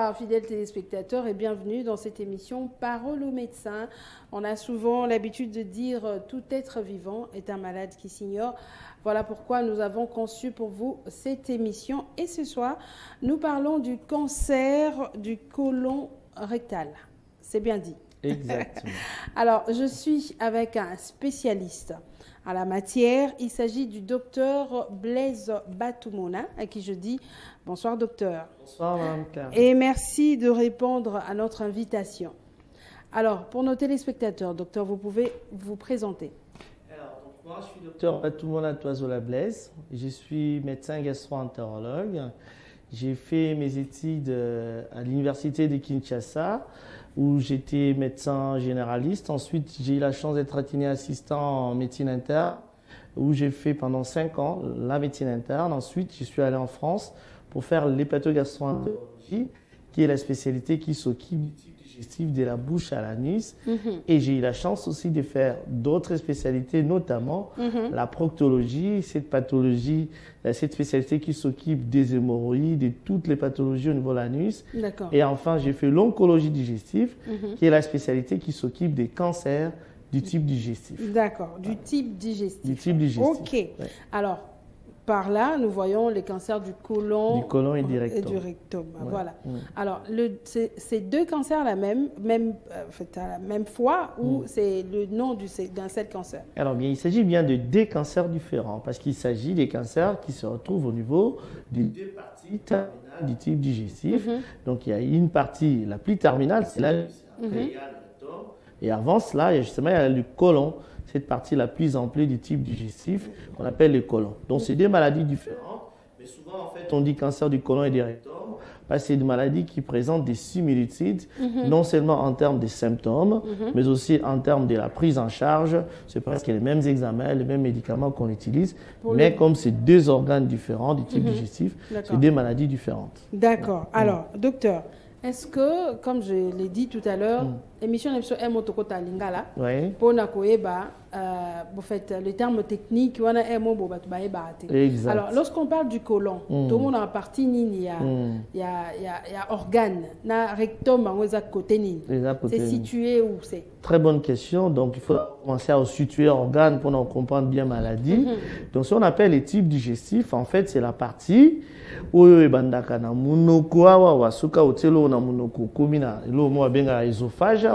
Bonsoir fidèles téléspectateurs et bienvenue dans cette émission Parole aux médecins. On a souvent l'habitude de dire tout être vivant est un malade qui s'ignore. Voilà pourquoi nous avons conçu pour vous cette émission. Et ce soir, nous parlons du cancer du côlon rectal. C'est bien dit. Exactement. Alors, je suis avec un spécialiste à la matière. Il s'agit du docteur Blaise Batoumona, à qui je dis bonsoir docteur. Bonsoir Mme Carl. Et merci de répondre à notre invitation. Alors, pour nos téléspectateurs, docteur, vous pouvez vous présenter. Alors, donc, moi, je suis docteur Batoumona Toisola Blaise. Je suis médecin gastro-entérologue. J'ai fait mes études à l'université de Kinshasa, où j'étais médecin généraliste. Ensuite, j'ai eu la chance d'être attiné assistant en médecine interne, où j'ai fait pendant 5 ans la médecine interne. Ensuite, je suis allé en France pour faire l'hépatogastroentérologie, qui est la spécialité qui s'occupe du type digestif de la bouche à l'anus. Et j'ai eu la chance aussi de faire d'autres spécialités, notamment la proctologie, cette pathologie, cette spécialité qui s'occupe des hémorroïdes, de toutes les pathologies au niveau de l'anus. Et enfin, j'ai fait l'oncologie digestive, qui est la spécialité qui s'occupe des cancers du type digestif. D'accord, du type digestif. Du type digestif. Ok. Ouais. Alors, par là, nous voyons les cancers du côlon et du rectum. Ouais. Voilà. Alors, ces deux cancers à la même fois ou c'est le nom d'un seul cancer? Alors, bien, il s'agit bien de deux cancers différents parce qu'il s'agit des cancers qui se retrouvent au niveau des deux parties terminales du type digestif. Donc, il y a une partie la plus terminale, c'est là, et avant cela, justement, il y a le côlon. Cette partie la plus ample du type digestif qu'on appelle le côlon. Donc, c'est deux maladies différentes, mais souvent, en fait, on dit cancer du côlon et du rectum, parce que c'est des maladies qui présentent des similitudes, non seulement en termes de symptômes, mais aussi en termes de la prise en charge. C'est presque les mêmes examens, les mêmes médicaments qu'on utilise, mais comme c'est deux organes différents du type digestif, c'est deux maladies différentes. D'accord. Alors, docteur, est-ce que, comme je l'ai dit tout à l'heure, l'émission est motokota lingala pour le terme technique exact. Alors lorsqu'on parle du côlon tout le monde en partie il y a organe na rectum côté c'est situé où c'est? Très bonne question. Donc il faut commencer à situer organe pour en comprendre bien maladie. Donc ce qu'on appelle les types digestifs, en fait c'est la partie où bandaka na munoko wa suka otelo na munoko komina lo mo benga esophage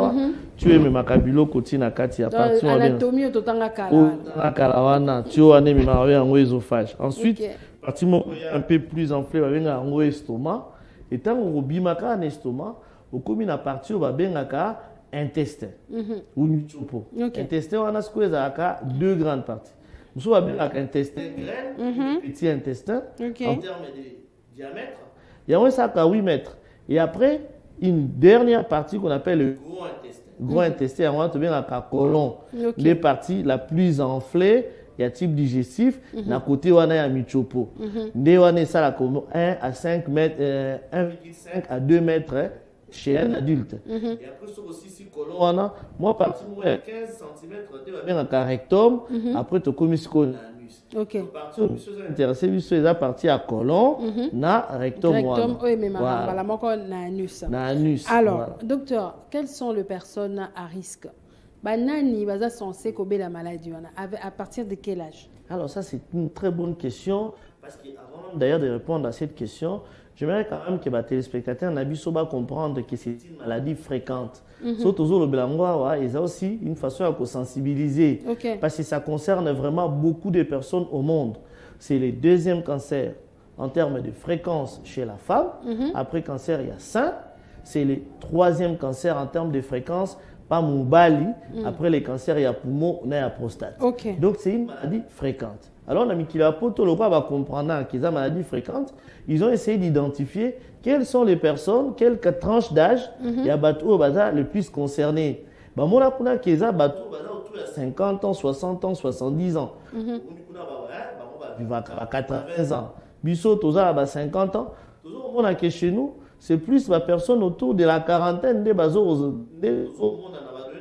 tu es makabilo koti na kati ya partie anatomie totanga kala tu ane mi ma yango esophage. Ensuite partie un peu plus enflé ba benga yango estomac et tant on bimaka na estomac au komina partie ba benga ka intestin ou michopo. Intestin on a ce que deux grandes parties. Nous avons un intestin grêle, petit intestin, en termes de diamètre. Il y a un sac à 8 mètres. Et après, une dernière partie qu'on appelle le gros intestin. Gros intestin, on a bien la côlon. Les parties la plus enflée, il y a type digestif. D'un côté, on a un michopo. On a ça la 1 à 5 mètres, 1,5 à 2 mètres. Chez un adulte. Et après, sur aussi, si colon, moi, partir à 15 cm, tu vas bien un rectum, après, tu commis ce qu'on a anus. Ok. Partir où vous êtes intéressé, vous êtes parti à colon, na rectum. Rectum, oui, mais voilà, na anus. Na anus. Alors, voilà. Docteur, quelles sont les personnes à risque? Banani, va censé cober la maladie, à partir de quel âge? Alors, ça, c'est une très bonne question, parce qu'avant d'ailleurs de répondre à cette question, j'aimerais quand même que les téléspectateurs n'abusent pas comprendre que c'est une maladie fréquente. Surtout le blanc, il y a aussi une façon à sensibiliser. Parce que ça concerne vraiment beaucoup de personnes au monde. C'est le deuxième cancer en termes de fréquence chez la femme. Après cancer, il y a sein. C'est le troisième cancer en termes de fréquence, pas Moubali. Après les cancers, il y a poumon, il y a prostate. Donc c'est une maladie fréquente. Alors, on a mis qu'il a poto le roi va comprendre qu'ils ont une maladie fréquente. Ils ont essayé d'identifier quelles sont les personnes, quelle tranche d'âge il y a bateau au bazar le plus concerné. Bah moi là kuna qu'ils ont bateau au bazar autour de 50 ans, 60 ans, 70 ans. On va vivre à 80 ans. Bisso toza à 50 ans. Toujours on a que chez nous, c'est plus la personne autour de la quarantaine des bateaux au monde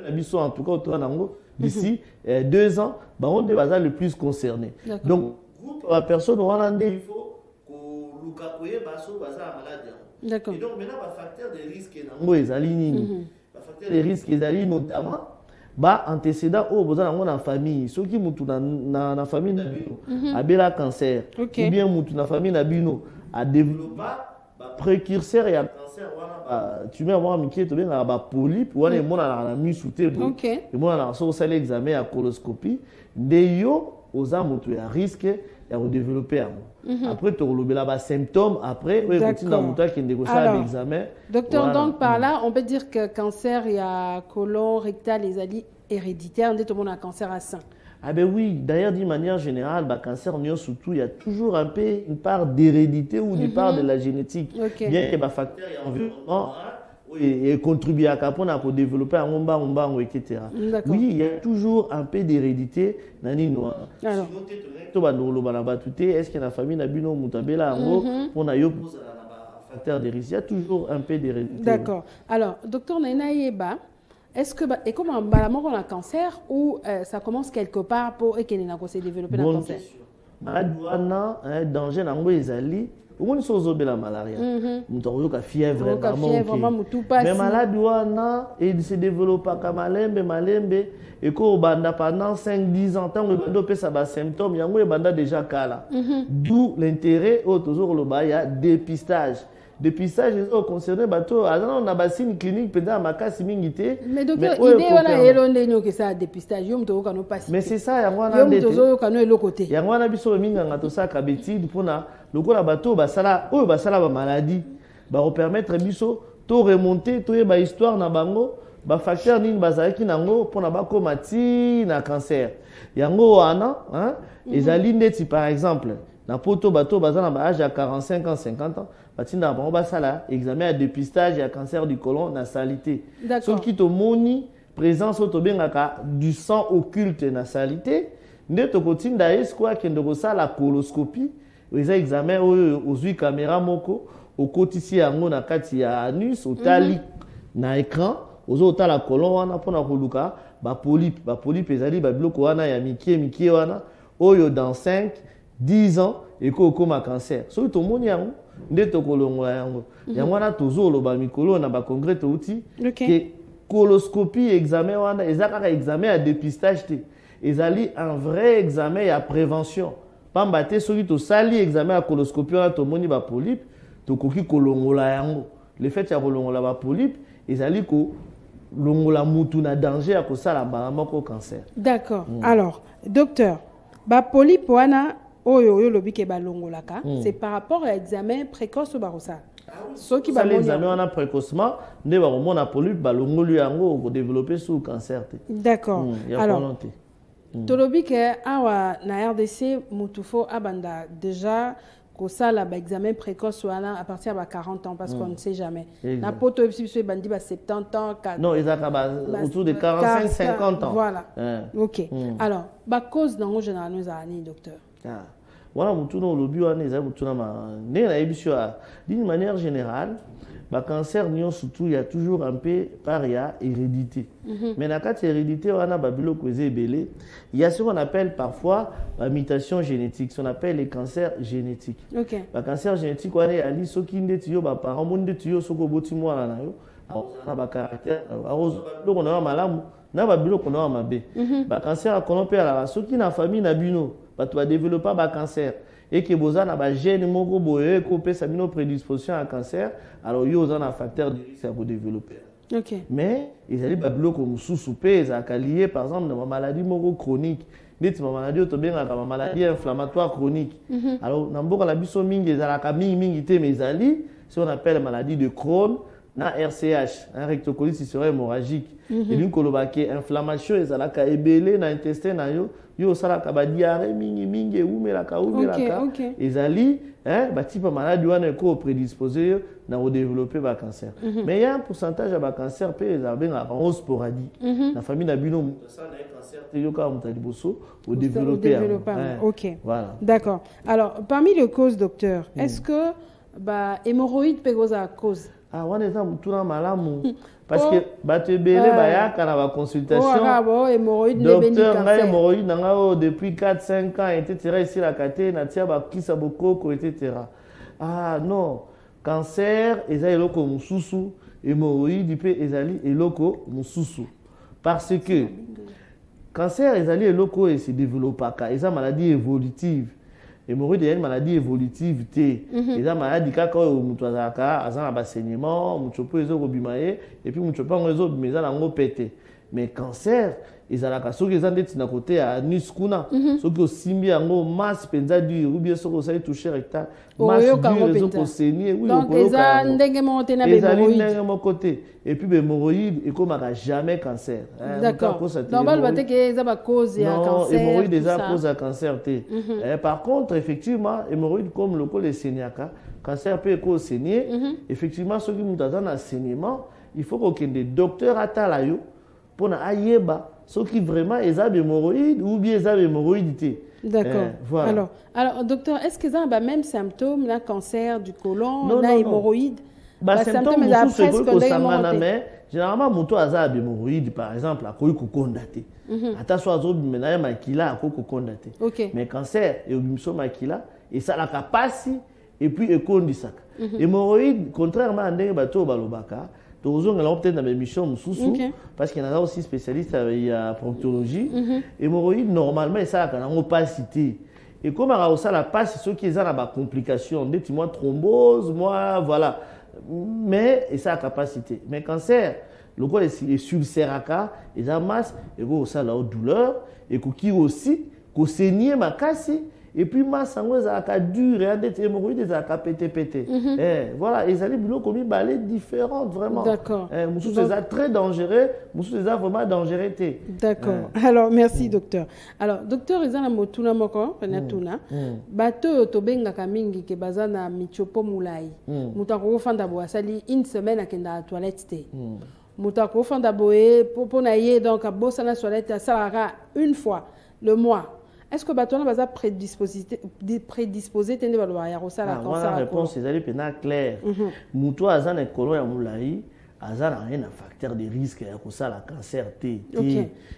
a bisso en tout cas autour d'ango. D'ici 2 ans, on est le plus concerné. Donc, la personne, il faut que D'accord. Et donc maintenant, le facteur de risque le facteur de risque notamment antécédent dans la famille. Ceux qui sont dans la famille a le cancer. Ou bien dans la famille a développé précurseur et cancer. Tu mets un miquet, tu as un polype, ou un musouté, et moi, on a l'examen à coloscopie. Des aux âmes qui ont risque de développer. Après, tu as des symptômes. Après, tu as qui négocie l'examen. Docteur, donc par là, on peut dire que cancer, il y a colon, rectal, les alliés héréditaires. On dit que tout le monde a un cancer à sein. Ah ben oui, d'ailleurs, d'une manière générale, cancer, surtout, il y a toujours un peu une part d'hérédité ou une part de la génétique. Bien qu'il y ait des facteurs et environnement et contribuer à développer un bomba, etc. Oui, il y a toujours un peu d'hérédité dans les noirs. Est-ce qu'il y a une famille qui a un facteur de risque? Il y a toujours un peu d'hérédité. D'accord. Alors, docteur Nainaïeba, est-ce que et comment on a un cancer ou ça commence quelque part pour qu'il y ait un développer un cancer? Un danger dans les on se la malaria. On a fièvre vraiment. Mais maladie il se développe comme malembe et quand pendant 5-10 ans tant on ça des symptômes il y a déjà cas. D'où l'intérêt toujours le il y a dépistage. Dépistage est concerné bateau on a bassine clinique pendant ma casse mingité. Mais docteur il y a que ça dépistage mais c'est ça il y a un biso minga to ça kabetide pour na lokola bateau basala ba maladie ba permettre biso to remonter to ba histoire na bango ba facteur nini bazaki nango pour na ba komati na cancer yango wana ezali ndeti par exemple na poto bateau bazana ba âge à 45 ans 50 ans batinda bango basala examen à dépistage ya cancer du côlon na salité ce qui to moni présence to bengaka du sang occulte na salité ndeto kotinda esquwa kende ko sala coloscopie les examens aux caméra moko au quotidien yango na kati ya anus otali na écran ozo otala colon wana pona koluka ba polype ezali ba biloko wana ya mikie wana oyo dans 5-10 ans et koma cancer so to moni yango ndeto kolongola yango yango wana tozo loba mikolo na ba congrès to uti que coloscopie examen wana ezaka examen à dépistage te ezali un vrai examen à prévention. Pambate soki to sali examen à coloscopie on a to moni ba polype to koki kolongola yango le fait ya kolongola ba polype ezali ko longola mutu na danger à kosala moko cancer. D'accord. Alors docteur ba polype wana oyo lobike ba longolaka c'est par rapport à l'examen précoce au barossa. Soki ba l'examen wana précocement ne ba mona polype ba longolu yango ko développer sous cancer. D'accord. Alors tolobi ke awa na RDC mutufo abanda déjà ko sala ba examen précoce wana à partir de 40 ans parce qu'on ne sait jamais. Na poto epsi bandi ba 70 ans. Non, ils ont autour de 45 50 ans. Voilà. OK. Alors, ba cause dans généralement za ani docteur. Voilà mutuno lobi wana eza mutuna ma ne na ebisio d'une manière générale le cancer, surtout, il y a toujours un peu par hérédité. Mais dans la hérédité, il y a ce qu'on appelle parfois la mutation génétique, ce qu'on appelle les cancers génétiques. Le cancer génétique, il y a ceux qui ont des parents, qui ont des caractères, le cancer, ceux qui ont une famille, va développer un cancer. Et que vous avez un gène qui peut une prédisposition à cancer, alors il y a un facteur de risque pour développer. Mais ils ont des comme sous-soupé, ils ont lié par exemple dans ma maladie chronique. Dites ma maladie ma maladie inflammatoire chronique. Alors dans beaucoup la biso mingi ils ont mingi mais ils ont ce qu'on appelle la maladie de Crohn, na RCH, un rectocolitis hémorragique. Et d'une colobake inflammation ils ont la ébélé dans l'intestin na yo sala ka ba diarrhée mingi umelaka ezali ba type maladie wana ko prédisposé na développer ba cancer. Mais il y a un pourcentage de cancer pe ezabengaka sporadique. La famille na bino ça na cancer te yo ka mutali boso au développer. OK. Voilà. D'accord. Alors parmi les causes docteur, est-ce que hémorroïde peut causer cause? Ah wana eza mutuna malamu. Parce que bato belé bayaka na ba consultation docteur hémorroïde nanga depuis 4-5 ans etc ici la kate na tia ba kisa bokoko etc. Ah non cancer eza eloko mususu, hémorroïde pe ezali eloko mususu. Parce que cancer ezali eloko et se développaka, eza maladie évolutive. Hémorroïde est une maladie évolutive. Eza maladie kaka oyo mutu azalaka aza na basaignement, mutu po ezo kobimaye et puis mutu pa ezo bimeza nango pete. Mais cancer ezalaka soki eza ndeti na côté ya anus kuna soki osimbi yango masse penza dur ou bien soki osali toucher rectal masse dur ezo kosaigner donc eza ndenge moko te na bémoroïde ndenge moko te et puis bémoroïde ekomaka jamais cancer. D'accord. Donc baloba te ke eza ba cause ya cancer. Non, hémorroïde eza cause ya cancer te. Par contre effectivement hémorroïde comme lokolo eseniaka cancer peut ko saigner effectivement soki mutu aza na saignement il faut kokende docteur atala yo pour ayeba ce qui vraiment est hémorroïde ou bien est hémorroïde. D'accord. Voilà. Alors, docteur, est-ce que ça a les mêmes symptômes, le cancer du côlon, l'hémorroïde? Les symptômes sont presque mais généralement, mon toit a hémorroïde, par exemple, à quoi il condamné. Attention à zone maintenant makila à quoi condamné. Mais cancer et au makila et ça la capacité et puis et condisaka. Hémorroïde, contrairement à ndenge bato balobaka. On a peut-être dans mes missions parce qu'il y en a aussi spécialistes en proctologie. Hémorroïde, normalement, ça a une opacité. Et comme on a aussi la passe, ceux qui ont des complications, des thrombose, moi, voilà. Mais ça a une capacité. Mais cancer, le corps est sur le serraka, il a masse, et ça a la douleur, et qui aussi, qui saigne ma casse. Et puis, ma sangue est dure, et des hémorroïdes est pété. Voilà, ils allaient comme une balai différente, vraiment. D'accord. C'est très dangereux, c'est vraiment dangereux. D'accord. Alors, merci, docteur. Alors, docteur, ils ont un motuna moko, penatuna. Bato tobenga kamingi ke bazana michopo mulai. Mutako fanda bo asali une semaine akenda à toilette té. Mutako fanda boé pour naie donc à bossa na toilette ça une fois le mois. Est-ce que Batona va prédisposé tende balwa ya rosala cancer? La réponse est claire. Muto azana kolon ya mulai azana un facteur de risque ya rosala cancer té.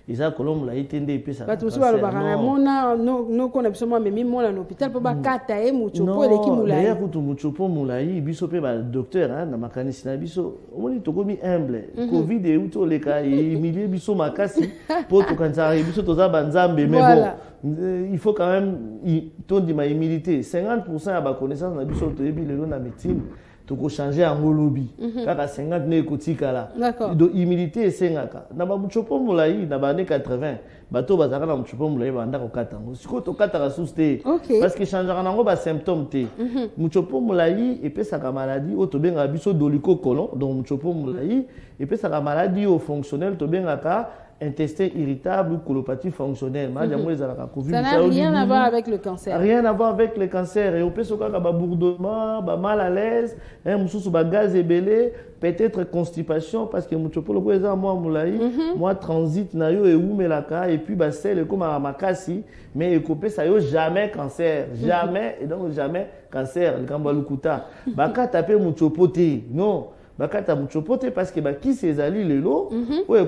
Isa kolon mulai tende pesa. Batusu balobaka mona no kona biso moi memi mona na hôpital po ba kata e muchopo eleki mulai. D'ailleurs kutu muchopo mulai biso pe ba docteur na makanisi na biso omoni tokomi humble. Covid e uto leka e milier biso makasi po to kanza biso toza banzambe mais bon. Il faut quand même ton de ma humilité 50% à ma connaissance na biso to yebi lelo na médecine to ko changer en lobby kaka 50 ne kotika la donc humilité sengaka na ba muchopo mulai na ba ne 80 bato bazaka na muchopo mulai banda ko katango siko to kataka souste parce que changera nango ba symptômes te muchopo mulai et puis ça ka maladie o to benga biso doliko colon donc muchopo mulai et puis ça ka maladie au fonctionnel to benga ka intestin irritable ou colopathie fonctionnelle. Ça n'a rien à voir avec le cancer. Rien à voir avec le cancer. Et on peut se faire un bourdonnement, mal à l'aise, un gaz ébélé, peut-être constipation, parce que moi transit et puis c'est comme à Makasi, mais écopé ça y jamais cancer, jamais et donc jamais cancer. Le Kambalukuta, baka taper muchopote, non. Bakata muchopote parce que qui ces ali lelo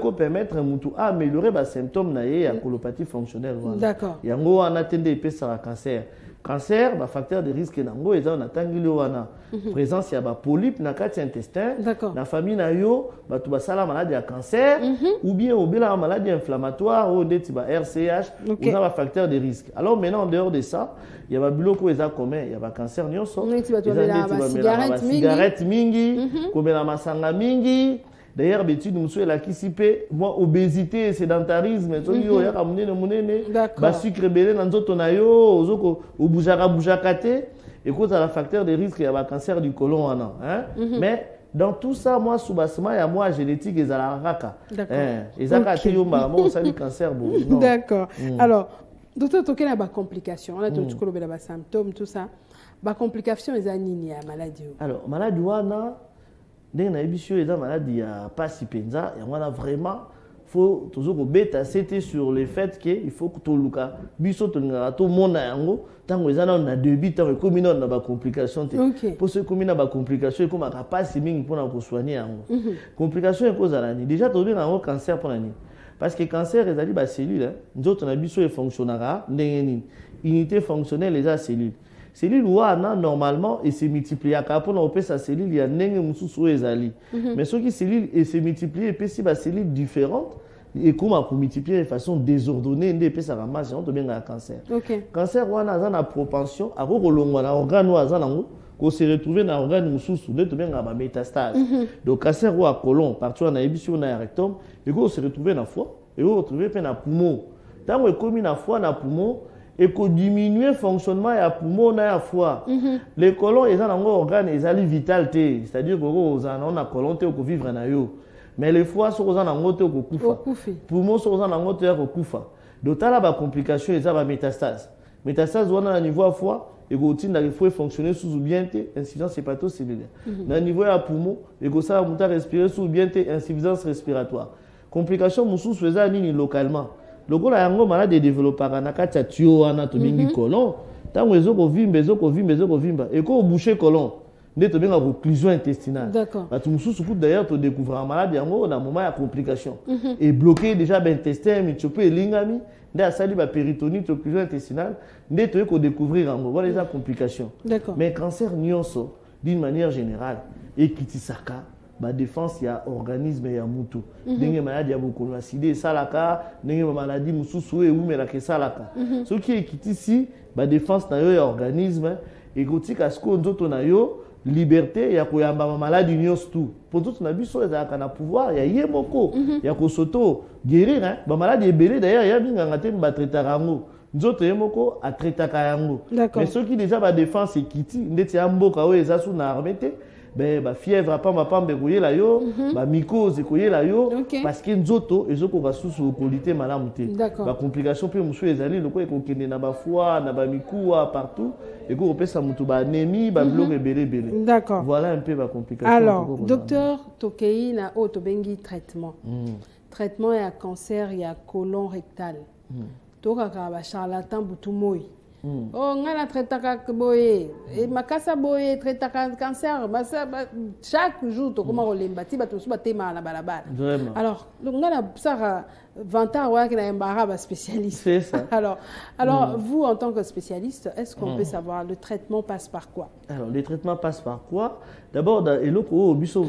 pour permettre mutu à améliorer les symptômes naé à colopathie fonctionnelle. D'accord. Yango on attend des ça cancer. Cancer ba facteur de risque nango eza on atangili wana. Présence ya ba polype na kati intestin. Na famille na yo batu basala maladie à cancer ou bien obela maladie inflammatoire ou des ba RCH ou ba facteur de risque. Alors maintenant en dehors de ça, il y a ba biloko eza commun, il y a ba cancer nyonso. Cigarette mingi, komela masanga mingi. D'ailleurs, l'étude nous la kisipe, moi obésité, sédentarisme, so yo ya kamunene munene, ba sucre belé na nzoto na yo, ozoko obujaka te, et cause à la facteur de risque ya ba cancer du côlon ana, hein. Mais dans tout ça, moi soubassement ya moi génétique et zalaraka. Ezaka te yo ma moi ça du cancer bon. D'accord. Alors, docteur toke na ba complication, on a tout ko lobela ba symptômes tout ça. Ba complication eza nini ya maladie? Alors, maladie wana dès que l'émission est maladie à pas si penza et on a vraiment faut toujours bêta c'était sur le fait que il faut que tout le cas biso to ngara to mona yango tango ezana na début tant comme ina na ba complication pour ce comme ina ba complication comme aka pas si mingi pour na ko soigner yango complication est cause à ni déjà to bien un cancer pour nani parce que cancer ezali ba cellule nzoto na biso e fonctionnera ndenge nini unité fonctionnelle les cellules Cellule wana normalement et se multiplie à pour on peut sa cellule il y a ndenge mususu ezali. Mais ce qui cellule et se multiplie et puis si ba cellule différentes et comment pour multiplier de façon désordonnée ndé pe ça ramasse on to bien un cancer. Cancer wana za na propension à kolongwa na organe wa za nango ko se retrouver na organe mususu ndé to bien ba métastase. Donc cancer wa colon partout na émission na rectum et ko se retrouver na foie et ko retrouver pe na poumon. Tant que comme na foie na poumon et que diminuer le fonctionnement ya poumon na ya foie. Les colons ils ont un organe ils ont vital té, c'est-à-dire que on a colon té ko vivre na yo. Mais les foies sont en angote ko kufa. Poumon sont en angote ko kufa. Donc là ba complication ils ont ba métastase. Métastase on a un niveau à foie et ko tinda il faut fonctionner sous bien té insuffisance hépatocellulaire. Na niveau ya poumon et ko ça monter respirer sous bien té insuffisance respiratoire. Complication mususu faisant nini localement. Loko la yango malade développera na kati ya tuyau wana to bingi colon tango ezoko vimba et ko boucher colon nde to benga occlusion intestinale. Ba tu mususu ku d'ailleurs to découvrir malade yango na moment ya complication et bloquer déjà l'intestin mi chope lingami nde asali ba péritonite occlusion intestinale nde to ko découvrir yango voilà les complications. Mais cancer nyonso d'une manière générale ekitisaka ba défense ya organisme ya mutu ndenge maladie ya bokono acide salaka ndenge maladie mususu e umela ke salaka ce qui ekitisi ba défense na yo ya organisme et kotika sko nzoto na yo liberté ya koyamba maladie nyonso tu pour tout na biso ezaka na pouvoir ya yemoko ya kosoto guérir hein ba maladie ebele d'ailleurs ya binganga te ba traitaka ngo nzoto yemoko a traitaka yango mais ceux qui déjà ba défense ekiti ndeti ya mboka o eza su na armée te ben ba fièvre pamba koyela yo ba mycose koyela yo parce que nzoto ezoko ba susu qualité malamu te ba complication pe musu ezali loko ekokende na ba foie na ba mikuwa partout et ko opesa mutu ba anémie ba bloc ebele. Voilà un peu ba complication. Alors docteur Tokei na otobengi traitement traitement ya cancer ya colon rectal tokaka ba charlatan butumoi oh ngana traitaka boye et makasa boye traitaka cancer chaque jour to comment olemba ti bato suba tema na balabala. Alors ngana sara vantard wa kina embara ba spécialiste. C'est ça. Alors vous en tant que spécialiste, est-ce qu'on peut savoir le traitement passe par quoi? Alors le traitement passe par quoi? D'abord eloko biso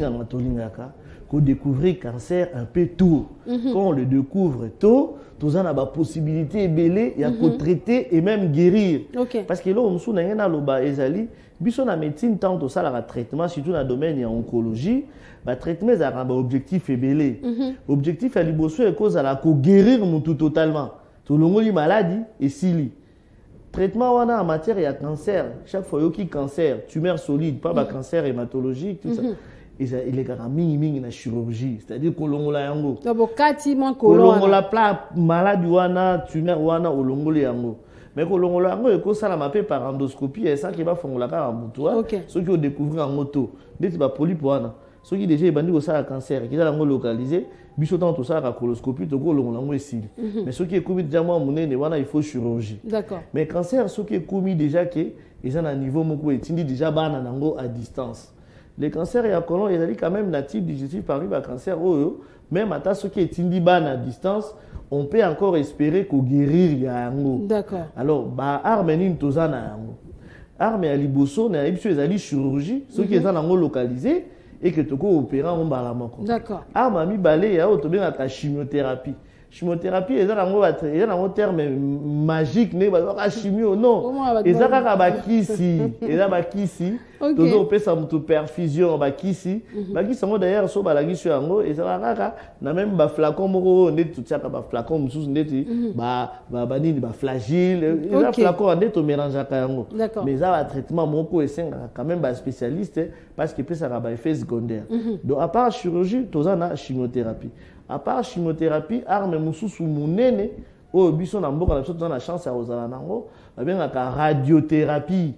ngana tolingaka ko découvrir cancer un peu tôt. Quand on le découvre tôt, tous en a la possibilité belé ya ko traiter et même guérir. Parce que là on sou na ngena loba ezali biso na médecine tant to ça la traitement surtout dans domaine ya oncologie, ba traitement za ba objectif ebelé. Objectif à liboso e cause à la ko guérir mutu totalement. To longoli maladie et sili. Traitement wana en matière ya cancer, chaque fois yoki cancer, tumeur solide, pas ba cancer hématologique tout ça. Il est quand même na chirurgie, c'est-à-dire kolongola yango. Kolongola pla maladie wana, tumeur wana olongole yango. Mais kolongola yango eko sala mape par endoscopie et ça qui va fongola ka mutua. Ceux qui ont découvert en moto, ndeti ba polype wana. Ceux qui déjà bandi ko sala cancer, qui za yango localisé, biso tant to sala coloscopie to kolongola yango esili. Mais ceux qui est commis déjà moi monene wana il faut chirurgie. Mais cancer ceux qui est commis déjà que ils ont un niveau moko etindi déjà bana nango à distance. Les cancers et à colon, ils ont quand même natif digestif par le cancer, même à ce qui est indiban à distance, on peut encore espérer qu'on guérir yango. Alors, bah armenin tozana yango. Arme à liboso, na ibso ezali chirurgie, ceux qui sont localisés et que toko opérant on balamako. Arme ami balé ya otobe na chimiothérapie. Chimiothérapie eza nango terme magique ne ba chimio non eza kaka bakisi eza bakisi todo pesa mutu perfusion bakisi bakisi ngo d'ailleurs so balagi yango eza kaka na même ba flacon moko ndeti tutiaka ba flacon mususu ndeti ba nini ba flagile eza flacon ndeti mélangeaka yango mais eza ba traitement moko esenga quand même ba spécialiste parce que pesa ba effet secondaire. Donc à part chirurgie tozana chimiothérapie. À part chimiothérapie, arme mususu munene o biso na mboka na biso tona chance ya ozala nango ba benga radiothérapie.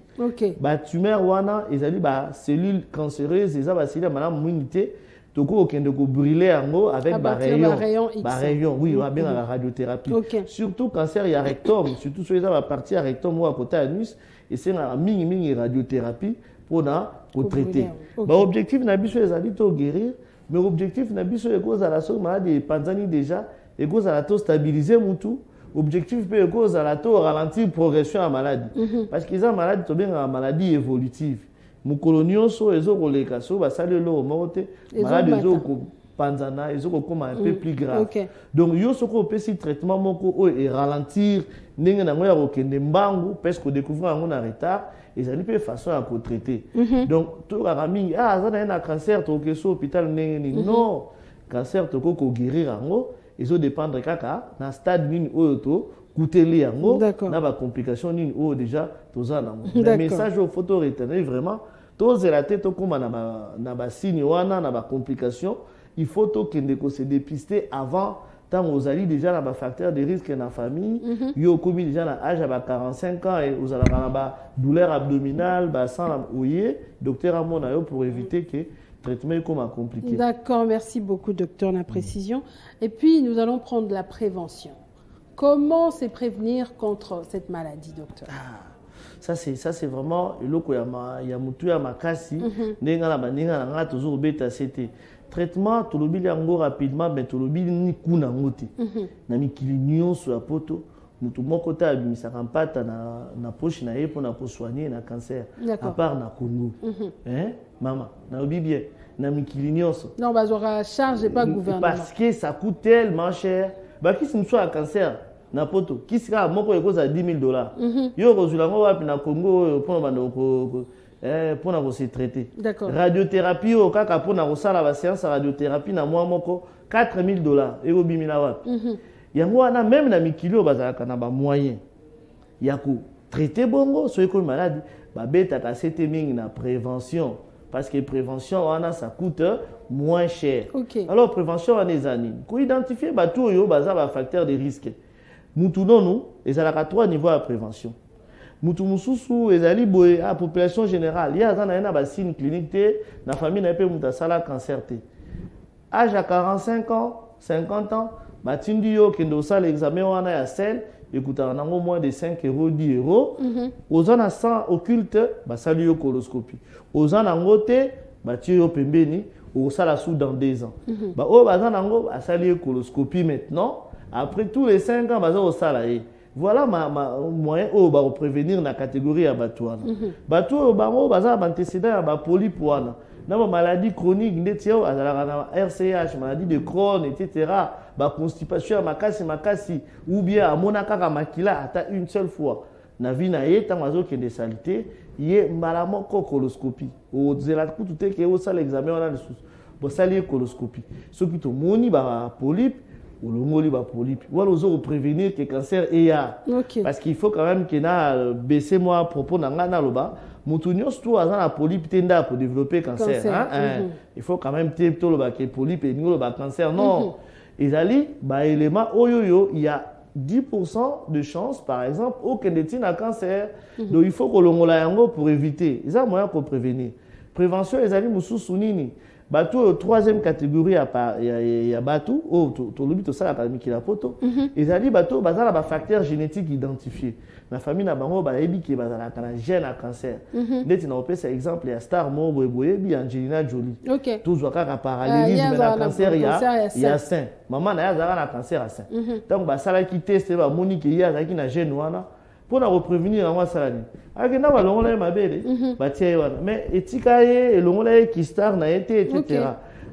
Ba tumeur wana ezali ba cellules cancéreuses eza ba cellules malamu munité toko okende ko brûler yango avec ba rayon oui ba benga radiothérapie. Surtout cancer ya rectum, surtout ceux eza ba partie ya rectum ou à côté anus et c'est na mingi radiothérapie pour na ko traiter. Ba objectif na biso ezali to guérir. Mais l'objectif, c'est que la maladie panzani déjà, et que la stabiliser mutu, objectif peut cause à la taux ralentir progression à maladie parce qu'ils ont maladie to bien maladie évolutive mon colonio so ezo koleka so ba sali lo mote maladie ezo ko panzana ezo ko comme un peu plus grave donc yo soko pesi traitement moko et ralentir ndenge na ngoya ko kende mbangu parce que découvrir ngo na retard et ça ne peut façon à ko traiter donc to rami ça na cancer to ke so hôpital ndenge ni non cancer to ko guérir ngo ils ont dépendre kaka na stade nini oyo to kuteli yango na ba complication nini oyo déjà toza nango le message au photo retenir vraiment to zelaté to koma na ba signe wana na ba complication il faut to kende ko se dépister avant tant aux alliés déjà na ba facteur de risque na famille yo komi déjà na âge à 45 ans et aux ala na ba douleur abdominale ba sang ouye docteur amona yo pour éviter que traitement comme compliqué. D'accord, merci beaucoup docteur la précision. Et puis nous allons prendre la prévention. Comment se prévenir contre cette maladie, docteur? Ça c'est vraiment le ya mutu ya makasi ndenge na baninga na toujours beta c'était traitement to lobi yango rapidement mais to lobi ni kuna ngote na mikili nyonso ya poto mutu moko ta abimisaka mpata na poche na ye pour na ko soigner na cancer à part na Congo mama na lobi bien na mikili nyonso non bazora charge pas gouvernement parce que ça coûte tellement cher ba qui se soit à cancer na poto qui sera moko ekoza $10,000 yo kozulango wapi na Congo pour bando pour na se traiter radiothérapie au kaka pour na sala ba séance radiothérapie na mois moko $4,000 eko bimina wapi yango wana même na mikili bazalaka na ba moyen ya ko traiter bongo so eko maladie ba beta ka c'était mingi na prévention parce que prévention ça coûte moins cher. Alors prévention on est années. Pour identifier tout yo baza ba facteur de risque. Mutu nonou ezalaka 3 niveaux de prévention. Mutu mususu ezali boye à population générale. Il y a na ba signe clinique té na famille na pe muta sala cancer té. Âge à 45 ans, 50 ans, batindi yo kendo sala examen wana ya sel écoutez, on moins de 5 €, 10 €. Aux en a 100 occulte, bah salut yo coloscopie. Aux en a ngote, bah tu yo pembeni, au sala sous dans 2 ans. Bah oh bah en ango, bah salut coloscopie maintenant. Après tous les 5 ans, bah au sala y. Voilà ma moyen oh bah prévenir la catégorie à batouana. Batou bah oh bah antécédent bah polype wana. Na maladie chronique ndetio azala RCH, maladie de Crohn etc. Ba constipation makasi ou bien amona kaka makila ata une seule fois na vie na ye tango azo ke de salité ye malamo coloscopie o zela kutu te ke o sala examen wana lisusu bo sali coloscopie soki to moni ba polype ou le ba polype ou alors prévenir que cancer est ya parce qu'il faut quand même que na baisser moi à propos na ngana loba mutu nyonso aza na polype tenda pour développer cancer il faut quand même to loba que polype et loba cancer non ezali ba élément oyoyo il y a 10% de chance par exemple au kendetine à cancer donc il faut que longola yango pour éviter ça moyen pour prévenir prévention ezali mususu nini bateau troisième catégorie à part il y a bateau oh to lobi to sala ka mikila poto ezali bateau bazala ba facteur génétique identifié na famille na bango ba yebi ke bazala kana gène à cancer ndeti na opesa exemple ya star mo boye bi Angelina Jolie toujours kaka parallélisme na cancer il y a sein maman na ya zala na cancer à sein donc ba sala ki test ba monique ya zaki na gène wana pour na prévenir en salani avec na balongola mabele batie wana mais etika ye elongola ye ki star na été etc.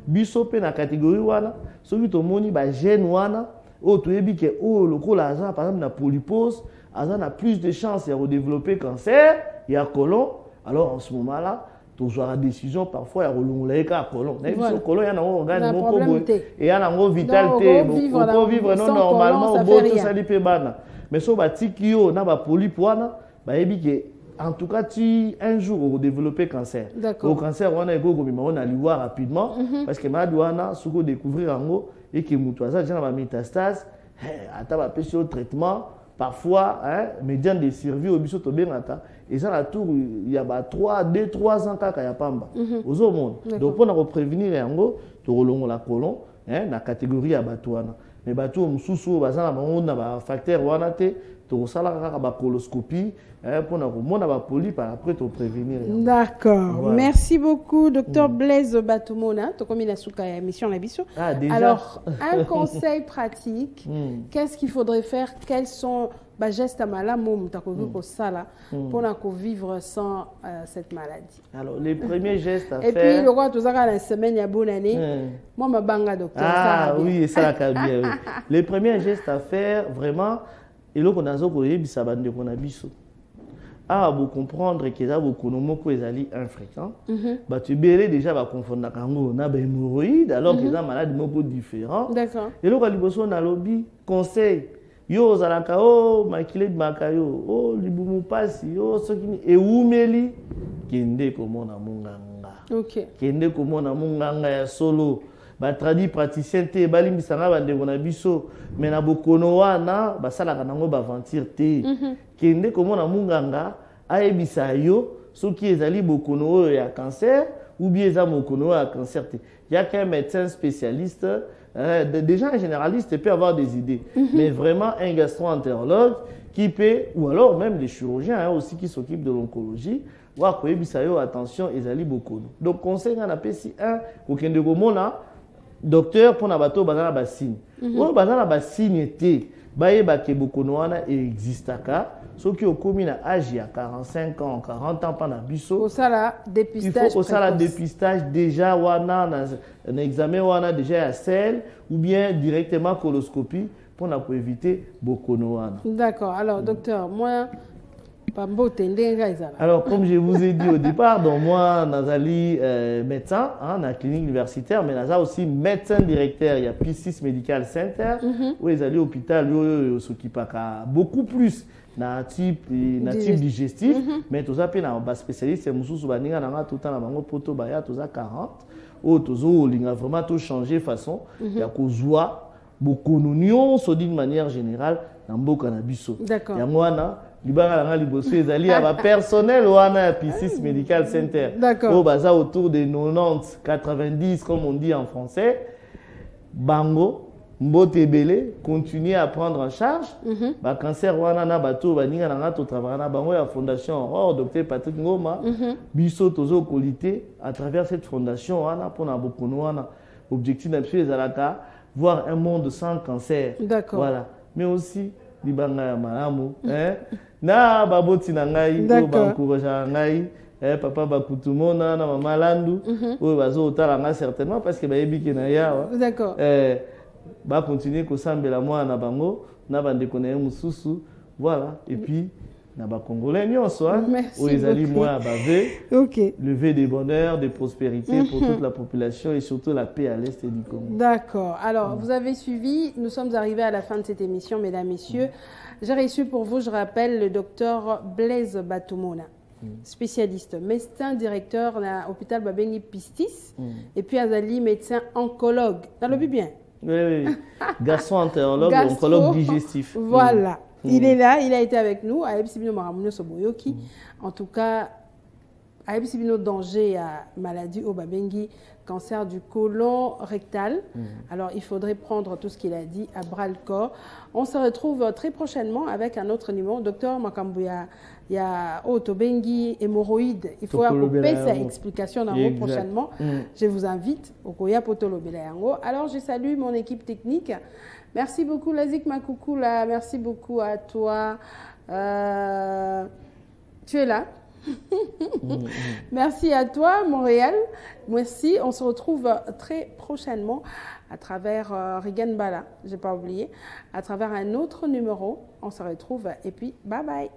Biso pe na catégorie wana soki to moni ba gène wana o to yebi ke o lokola aza par exemple na polypose aza a plus de chances de redévelopper cancer il y a colon alors en ce moment là tu auras décision parfois il y a relongé ka colon na biso colon ya na organe moko boye et ya na ngo vitalité pour vivre non normalement au beau tout ça li pe bana mais so batiki yo na ba polype wana ba yebi ke en tout cas tu un jour au développer cancer au cancer on a ego gomima on a liwa rapidement parce que malade wana soko découvrir ngo et que mutu aza déjà na ba métastase ata ba pesi au traitement parfois médiane de survie au biso to bengata et ça la tour il y a 2-3 ans kaka ya pamba ozo monde donc pour na prévenir yango to rolongola colon na catégorie ya batouana mais bateau mususu bazana bango na ba facteur wana te tu as la coloscopie pour la polype après te prévenir. D'accord. Voilà. Merci beaucoup, docteur Blaise Batumona. Tu as commis la émission la biso. Ah, déjà. Alors, un conseil pratique, qu'est-ce qu'il faudrait faire? Quels sont les gestes à maladie pour vivre sans cette maladie? Alors, les premiers gestes à faire. Et puis, le roi, tu as la semaine, il y a bonne année. Moi, ma banga, docteur. Ah, oui, ça va bien. Oui. Les premiers gestes à faire, vraiment, et là, on a biso. Ah, vous comprendre que ça vous connaissez que les infréquents. Bah tu belé déjà va confondre kango na hémorroïde alors que ça malade beaucoup différent. D'accord. Et là quand liboso na lobby conseil yo zalaka o makile de makayo o libumu pasi o soki e umeli kende komona munganga. OK. Kende komona munganga ya solo. Ba tradi praticien te balimbisanga bandeko na biso mais na bokono wana basalaka nango ba ventir te. Kende komona munganga ayebisa yo soki ezali bokono oyo ya cancer ou bien eza bokono ya cancer te. Il y a qu'un médecin spécialiste, déjà un généraliste peut avoir des idées, mais vraiment un gastro-entérologue qui peut, ou alors même des chirurgiens aussi qui s'occupent de l'oncologie, wa koyebisa yo attention ezali bokono. Donc conseil na pesi un kokende komona docteur pour na bato bazana ba signe. Oyo bazana ba signe te bayeba ke bokono wana existaka. Ceux qui ont commis à âge à 45 ans, 40 ans pendant biso. Il faut au ça dépistage déjà wana un examen wana déjà à sel ou bien directement coloscopie pour éviter bokono wana. D'accord. Alors docteur, moi alors, comme je vous ai dit au départ, donc moi, Nazali médecin dans la clinique universitaire, mais Nazali aussi médecin directeur. Il y a P6 Medical Center, où ils allaient à l'hôpital, où ils s'occupent beaucoup plus d'un type digestif, mais tout ça, puis un spécialiste, c'est Moussou Soubaninga, tout le temps, on a poto baya, tout ça 40, où tout ça, on a vraiment tout changé façon, il y a qu'on voit beaucoup d'unions, d'une manière générale, dans beaucoup cannabis. D'accord. Il y a moi, personnel ou un P6 Medical Center. D'accord. Au bazar autour de 90, 90 comme on dit en français. Bango, Mbotebele, continuer à prendre en charge. Ba cancer wana na bato baninga na to travailler na bango ya fondation docteur Patrick Ngoma. Biso tozo qualité à travers cette fondation wana pour na bokono wana. Objectif d'absolu ezalaka voir un monde sans cancer. D'accord. Voilà. Mais aussi libanga ya malamu na baboti na ngai o bankouraja ngai papa bakutumona na mama landu o bazo otala nga certainement parce que bayebi ke na yawa. D'accord. Ba continuer ko sambela moi na bango na bandeko na mususu voilà et puis na ba congolais nyonso o ezali moi bavé. OK. Le vœu de bonheur, de prospérité pour toute la population et surtout la paix à l'est du Congo. D'accord. Alors, vous avez suivi, nous sommes arrivés à la fin de cette émission, mesdames, messieurs. J'ai reçu pour vous, je rappelle, le docteur Blaise Batumona, spécialiste, médecin directeur à l'hôpital Babengi Pistis, et puis Azali, médecin oncologue. T'as le bien? Oui. Gastro-entérologue, oncologue digestif. Voilà. Il est là, il a été avec nous à Ebsibino Maramuno Soboyoki. En tout cas, à Ebsibino danger à maladie au Babengi, cancer du côlon rectal. Alors, il faudrait prendre tout ce qu'il a dit à bras le corps. On se retrouve très prochainement avec un autre numéro. Docteur Makambouya, il y a Otobengi, hémorroïde. Il faut couper sa explication dans le prochainement. Je vous invite au Koya Potolobelayango. Alors, je salue mon équipe technique. Merci beaucoup, Lazik Makoukoula. Merci beaucoup à toi. Tu es là. Merci à toi, Montréal. Merci. On se retrouve très prochainement à travers Regan Bala, je n'ai pas oublié, à travers un autre numéro. On se retrouve et puis bye bye.